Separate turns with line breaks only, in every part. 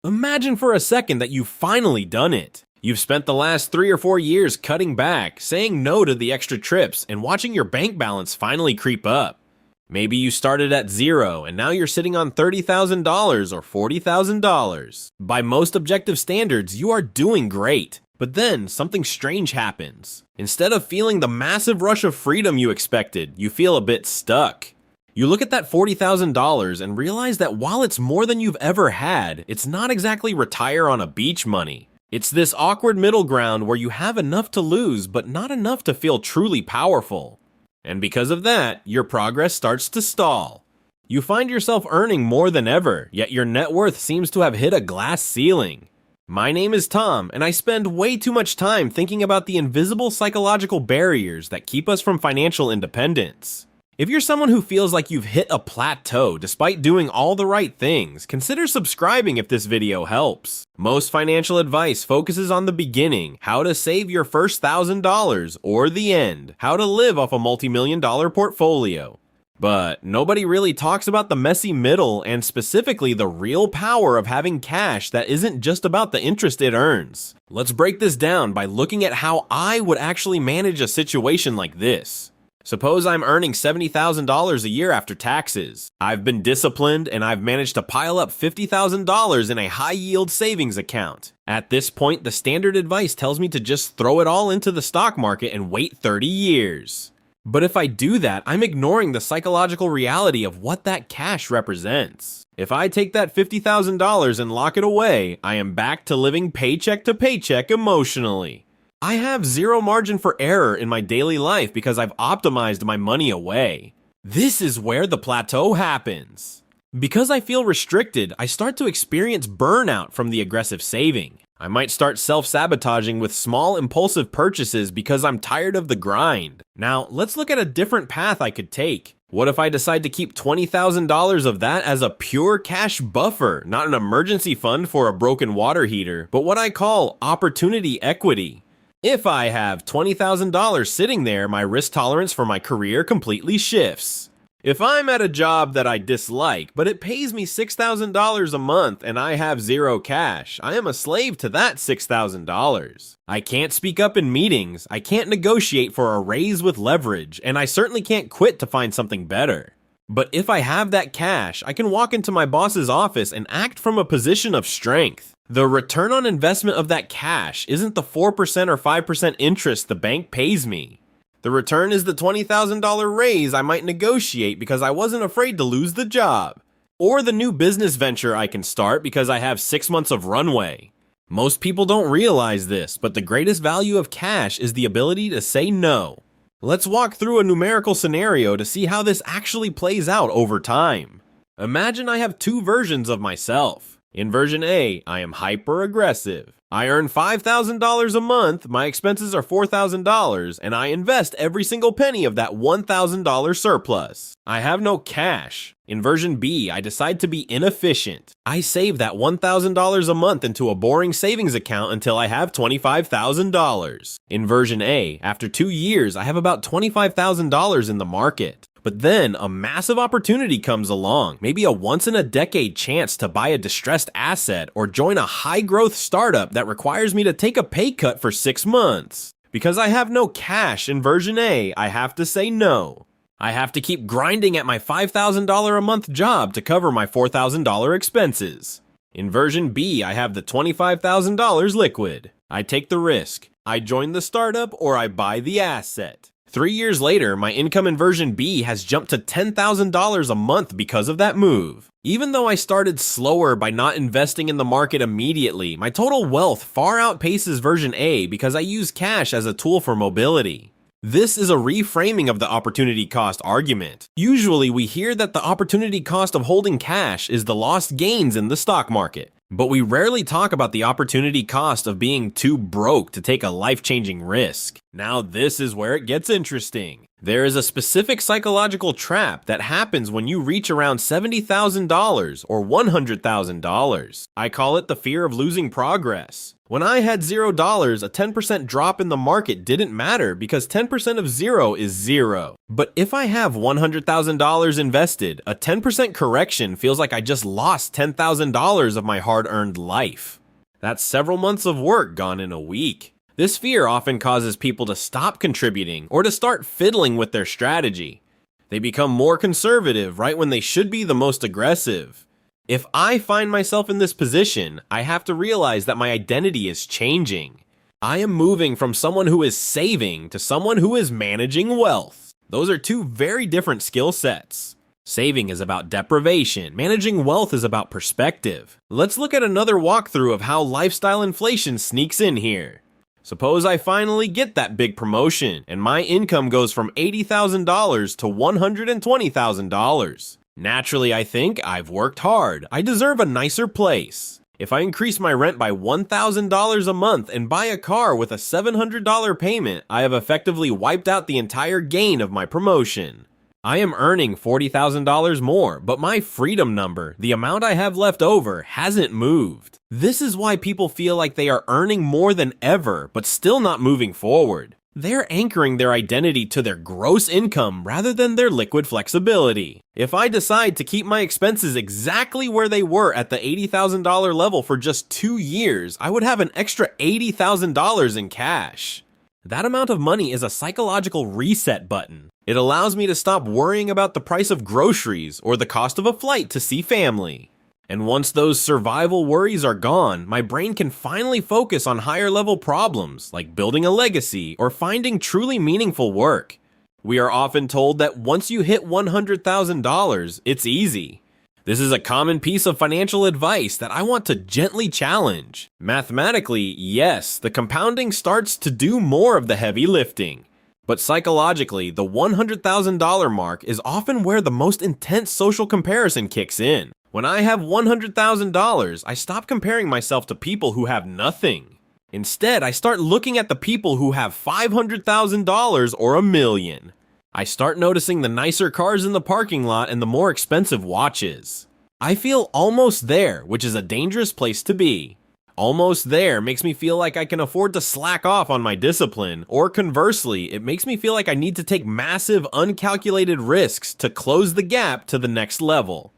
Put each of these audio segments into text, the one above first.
Imagine for a second that you've finally done it. You've spent the last 3 or 4 years cutting back, saying no to the extra trips, and watching your bank balance finally creep up. Maybe you started at zero and now you're sitting on $30,000 or $40,000. By most objective standards, you are doing great. But then something strange happens. Instead of feeling the massive rush of freedom you expected, you feel a bit stuck. You look at that $40,000 and realize that while it's more than you've ever had, it's not exactly retire on a beach money. It's this awkward middle ground where you have enough to lose, but not enough to feel truly powerful. And because of that, your progress starts to stall. You find yourself earning more than ever, yet your net worth seems to have hit a glass ceiling. My name is Tom, and I spend way too much time thinking about the invisible psychological barriers that keep us from financial independence. If you're someone who feels like you've hit a plateau despite doing all the right things, consider subscribing if this video helps. Most financial advice focuses on the beginning, how to save your first $1,000, or the end, how to live off a multi-million-dollar portfolio. But nobody really talks about the messy middle and specifically the real power of having cash that isn't just about the interest it earns. Let's break this down by looking at how I would actually manage a situation like this. Suppose I'm earning $70,000 a year after taxes. I've been disciplined and I've managed to pile up $50,000 in a high-yield savings account. At this point, the standard advice tells me to just throw it all into the stock market and wait 30 years. But if I do that, I'm ignoring the psychological reality of what that cash represents. If I take that $50,000 and lock it away, I am back to living paycheck to paycheck emotionally. I have zero margin for error in my daily life because I've optimized my money away. This is where the plateau happens. Because I feel restricted, I start to experience burnout from the aggressive saving. I might start self-sabotaging with small impulsive purchases because I'm tired of the grind. Now, let's look at a different path I could take. What if I decide to keep $20,000 of that as a pure cash buffer, not an emergency fund for a broken water heater, but what I call opportunity equity? If I have $20,000 sitting there, my risk tolerance for my career completely shifts. If I'm at a job that I dislike, but it pays me $6,000 a month and I have zero cash, I am a slave to that $6,000. I can't speak up in meetings, I can't negotiate for a raise with leverage, and I certainly can't quit to find something better. But if I have that cash, I can walk into my boss's office and act from a position of strength. The return on investment of that cash isn't the 4% or 5% interest the bank pays me. The return is the $20,000 raise I might negotiate because I wasn't afraid to lose the job. Or the new business venture I can start because I have 6 months of runway. Most people don't realize this, but the greatest value of cash is the ability to say no. Let's walk through a numerical scenario to see how this actually plays out over time. Imagine I have two versions of myself. In version A, I am hyper-aggressive. I earn $5,000 a month, my expenses are $4,000, and I invest every single penny of that $1,000 surplus. I have no cash. In version B, I decide to be inefficient. I save that $1,000 a month into a boring savings account until I have $25,000. In version A, after 2 years, I have about $25,000 in the market. But then a massive opportunity comes along, maybe a once-in-a-decade chance to buy a distressed asset or join a high-growth startup that requires me to take a pay cut for 6 months. Because I have no cash in version A, I have to say no. I have to keep grinding at my $5,000 a month job to cover my $4,000 expenses. In version B, I have the $25,000 liquid. I take the risk. I join the startup or I buy the asset. 3 years later, my income in version B has jumped to $10,000 a month because of that move. Even though I started slower by not investing in the market immediately, my total wealth far outpaces version A because I use cash as a tool for mobility. This is a reframing of the opportunity cost argument. Usually we hear that the opportunity cost of holding cash is the lost gains in the stock market. But we rarely talk about the opportunity cost of being too broke to take a life-changing risk. Now this is where it gets interesting. There is a specific psychological trap that happens when you reach around $70,000 or $100,000. I call it the fear of losing progress. When I had $0, a 10% drop in the market didn't matter because 10% of zero is zero. But if I have $100,000 invested, a 10% correction feels like I just lost $10,000 of my hard-earned life. That's several months of work gone in a week. This fear often causes people to stop contributing or to start fiddling with their strategy. They become more conservative right when they should be the most aggressive. If I find myself in this position, I have to realize that my identity is changing. I am moving from someone who is saving to someone who is managing wealth. Those are two very different skill sets. Saving is about deprivation. Managing wealth is about perspective. Let's look at another walkthrough of how lifestyle inflation sneaks in here. Suppose I finally get that big promotion and my income goes from $80,000 to $120,000. Naturally, I think I've worked hard. I deserve a nicer place. If I increase my rent by $1,000 a month and buy a car with a $700 payment, I have effectively wiped out the entire gain of my promotion. I am earning $40,000 more, but my freedom number, the amount I have left over, hasn't moved. This is why people feel like they are earning more than ever, but still not moving forward. They're anchoring their identity to their gross income rather than their liquid flexibility. If I decide to keep my expenses exactly where they were at the $80,000 level for just 2 years, I would have an extra $80,000 in cash. That amount of money is a psychological reset button. It allows me to stop worrying about the price of groceries or the cost of a flight to see family. And once those survival worries are gone, my brain can finally focus on higher level problems like building a legacy or finding truly meaningful work. We are often told that once you hit $100,000, it's easy. This is a common piece of financial advice that I want to gently challenge. Mathematically, yes, the compounding starts to do more of the heavy lifting. But psychologically, the $100,000 mark is often where the most intense social comparison kicks in. When I have $100,000, I stop comparing myself to people who have nothing. Instead, I start looking at the people who have $500,000 or $1 million. I start noticing the nicer cars in the parking lot and the more expensive watches. I feel almost there, which is a dangerous place to be. Almost there makes me feel like I can afford to slack off on my discipline, or conversely, it makes me feel like I need to take massive, uncalculated risks to close the gap to the next level.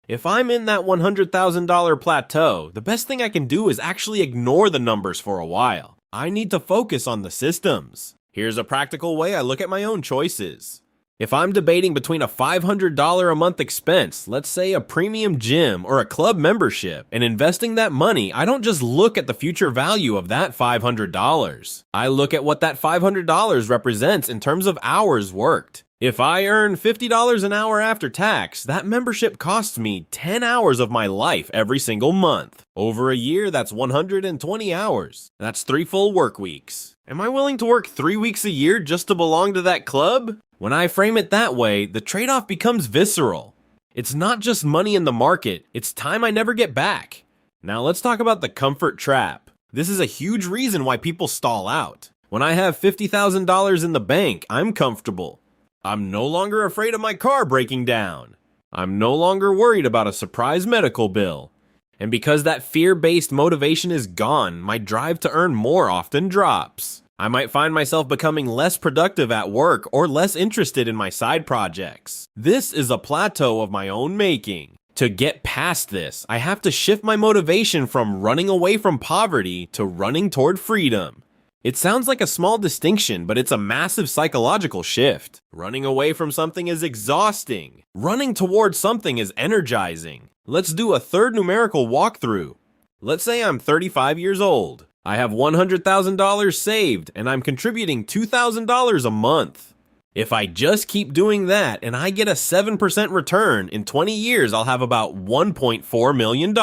If I'm in that $100,000 plateau, the best thing I can do is actually ignore the numbers for a while. I need to focus on the systems. Here's a practical way I look at my own choices. If I'm debating between a $500 a month expense, let's say a premium gym or a club membership, and investing that money, I don't just look at the future value of that $500. I look at what that $500 represents in terms of hours worked. If I earn $50 an hour after tax, that membership costs me 10 hours of my life every single month. Over a year, that's 120 hours. That's 3 full work weeks. Am I willing to work 3 weeks a year just to belong to that club? When I frame it that way, the trade-off becomes visceral. It's not just money in the market, it's time I never get back. Now let's talk about the comfort trap. This is a huge reason why people stall out. When I have $50,000 in the bank, I'm comfortable. I'm no longer afraid of my car breaking down. I'm no longer worried about a surprise medical bill. And because that fear-based motivation is gone, my drive to earn more often drops. I might find myself becoming less productive at work or less interested in my side projects. This is a plateau of my own making. To get past this, I have to shift my motivation from running away from poverty to running toward freedom. It sounds like a small distinction, but it's a massive psychological shift. Running away from something is exhausting. Running toward something is energizing. Let's do a third numerical walkthrough. Let's say I'm 35 years old. I have $100,000 saved, and I'm contributing $2,000 a month. If I just keep doing that and I get a 7% return, in 20 years I'll have about $1.4 million.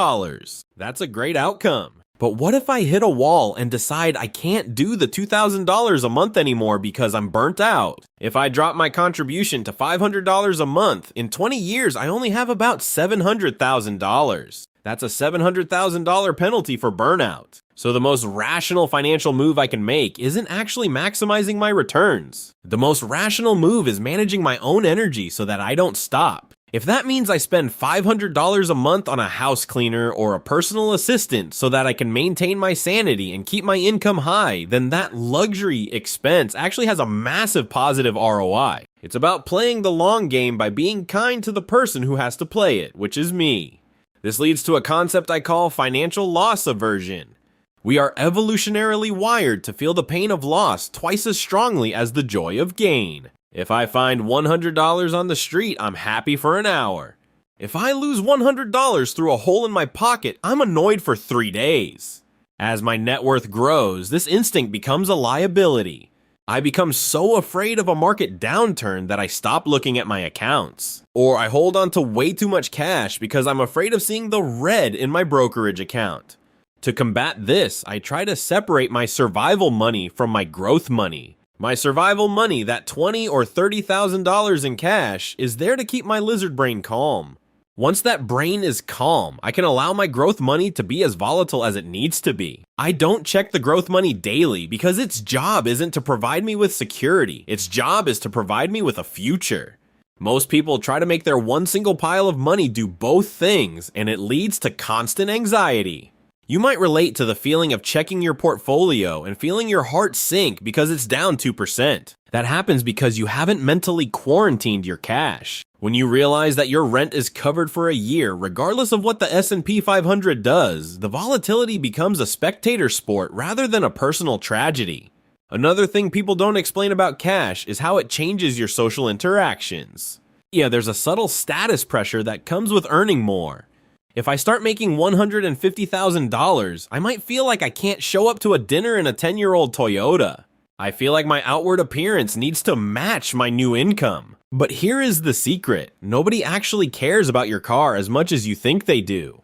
That's a great outcome. But what if I hit a wall and decide I can't do the $2,000 a month anymore because I'm burnt out? If I drop my contribution to $500 a month, in 20 years I only have about $700,000. That's a $700,000 penalty for burnout. So the most rational financial move I can make isn't actually maximizing my returns. The most rational move is managing my own energy so that I don't stop. If that means I spend $500 a month on a house cleaner or a personal assistant so that I can maintain my sanity and keep my income high, then that luxury expense actually has a massive positive ROI. It's about playing the long game by being kind to the person who has to play it, which is me. This leads to a concept I call financial loss aversion. We are evolutionarily wired to feel the pain of loss twice as strongly as the joy of gain. If I find $100 on the street, I'm happy for an hour. If I lose $100 through a hole in my pocket, I'm annoyed for 3 days. As my net worth grows, this instinct becomes a liability. I become so afraid of a market downturn that I stop looking at my accounts. Or I hold on to way too much cash because I'm afraid of seeing the red in my brokerage account. To combat this, I try to separate my survival money from my growth money. My survival money, that $20,000 or $30,000 in cash, is there to keep my lizard brain calm. Once that brain is calm, I can allow my growth money to be as volatile as it needs to be. I don't check the growth money daily because its job isn't to provide me with security. Its job is to provide me with a future. Most people try to make their one single pile of money do both things, and it leads to constant anxiety. You might relate to the feeling of checking your portfolio and feeling your heart sink because it's down 2%. That happens because you haven't mentally quarantined your cash. When you realize that your rent is covered for a year, regardless of what the S&P 500 does, the volatility becomes a spectator sport rather than a personal tragedy. Another thing people don't explain about cash is how it changes your social interactions. Yeah, there's a subtle status pressure that comes with earning more. If I start making $150,000, I might feel like I can't show up to a dinner in a 10-year-old Toyota. I feel like my outward appearance needs to match my new income. But here is the secret. Nobody actually cares about your car as much as you think they do.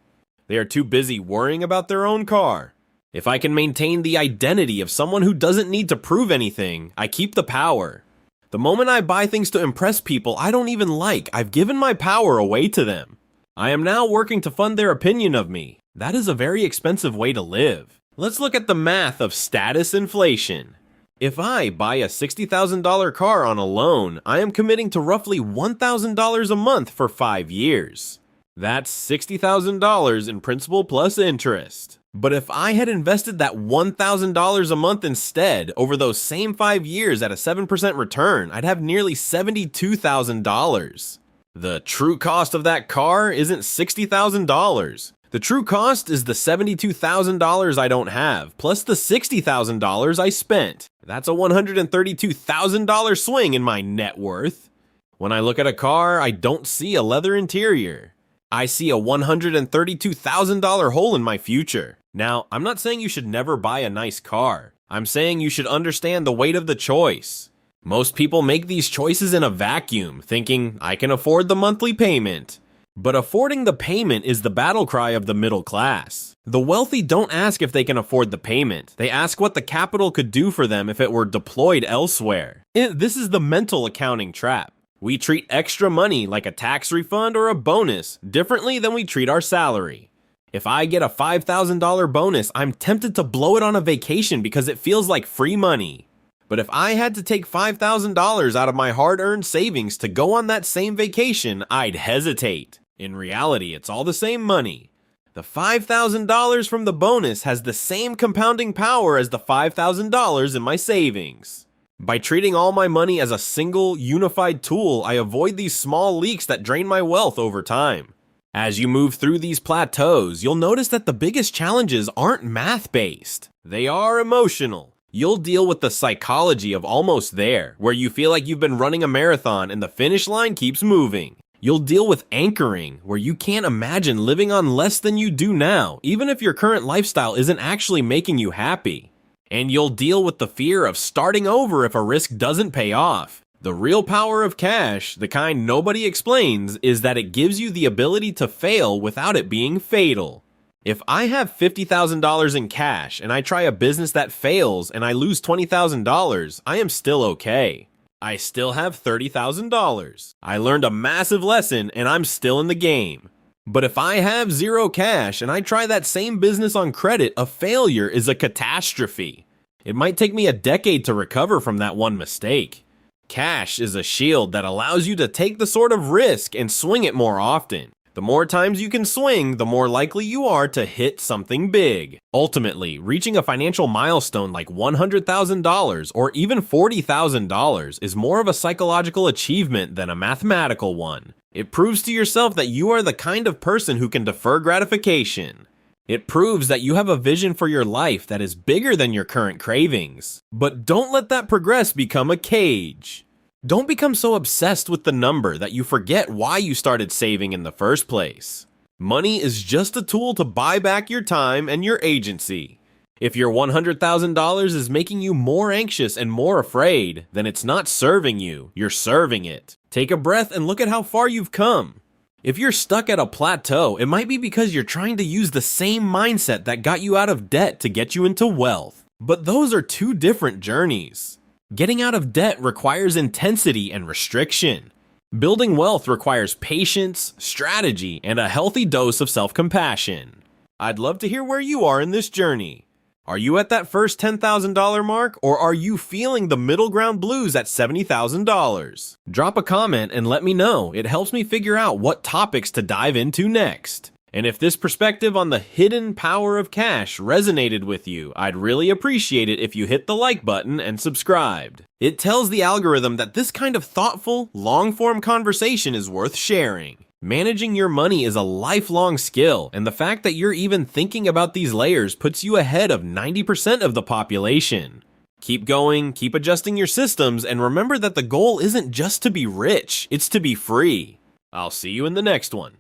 They are too busy worrying about their own car. If I can maintain the identity of someone who doesn't need to prove anything, I keep the power. The moment I buy things to impress people I don't even like, I've given my power away to them. I am now working to fund their opinion of me. That is a very expensive way to live. Let's look at the math of status inflation. If I buy a $60,000 car on a loan, I am committing to roughly $1,000 a month for 5 years. That's $60,000 in principal plus interest. But if I had invested that $1,000 a month instead over those same 5 years at a 7% return, I'd have nearly $72,000. The true cost of that car isn't $60,000. The true cost is the $72,000 I don't have, plus the $60,000 I spent. That's a $132,000 swing in my net worth. When I look at a car, I don't see a leather interior. I see a $132,000 hole in my future. Now, I'm not saying you should never buy a nice car. I'm saying you should understand the weight of the choice. Most people make these choices in a vacuum, thinking, I can afford the monthly payment. But affording the payment is the battle cry of the middle class. The wealthy don't ask if they can afford the payment. They ask what the capital could do for them if it were deployed elsewhere. This is the mental accounting trap. We treat extra money like a tax refund or a bonus differently than we treat our salary. If I get a $5,000 bonus, I'm tempted to blow it on a vacation because it feels like free money. But if I had to take $5,000 out of my hard-earned savings to go on that same vacation, I'd hesitate. In reality, it's all the same money. The $5,000 from the bonus has the same compounding power as the $5,000 in my savings. By treating all my money as a single, unified tool, I avoid these small leaks that drain my wealth over time. As you move through these plateaus, you'll notice that the biggest challenges aren't math-based. They are emotional. You'll deal with the psychology of almost there, where you feel like you've been running a marathon and the finish line keeps moving. You'll deal with anchoring, where you can't imagine living on less than you do now, even if your current lifestyle isn't actually making you happy. And you'll deal with the fear of starting over if a risk doesn't pay off. The real power of cash, the kind nobody explains, is that it gives you the ability to fail without it being fatal. If I have $50,000 in cash and I try a business that fails and I lose $20,000, I am still okay. I still have $30,000. I learned a massive lesson and I'm still in the game. But if I have zero cash and I try that same business on credit, a failure is a catastrophe. It might take me a decade to recover from that one mistake. Cash is a shield that allows you to take the sort of risk and swing it more often. The more times you can swing, the more likely you are to hit something big. Ultimately, reaching a financial milestone like $100,000 or even $40,000 is more of a psychological achievement than a mathematical one. It proves to yourself that you are the kind of person who can defer gratification. It proves that you have a vision for your life that is bigger than your current cravings. But don't let that progress become a cage. Don't become so obsessed with the number that you forget why you started saving in the first place. Money is just a tool to buy back your time and your agency. If your $100,000 is making you more anxious and more afraid, then it's not serving you, you're serving it. Take a breath and look at how far you've come. If you're stuck at a plateau, it might be because you're trying to use the same mindset that got you out of debt to get you into wealth. But those are two different journeys. Getting out of debt requires intensity and restriction. Building wealth requires patience, strategy, and a healthy dose of self-compassion. I'd love to hear where you are in this journey. Are you at that first $10,000 mark, or are you feeling the middle ground blues at $70,000? Drop a comment and let me know. It helps me figure out what topics to dive into next. And if this perspective on the hidden power of cash resonated with you, I'd really appreciate it if you hit the like button and subscribed. It tells the algorithm that this kind of thoughtful, long-form conversation is worth sharing. Managing your money is a lifelong skill, and the fact that you're even thinking about these layers puts you ahead of 90% of the population. Keep going, keep adjusting your systems, and remember that the goal isn't just to be rich, it's to be free. I'll see you in the next one.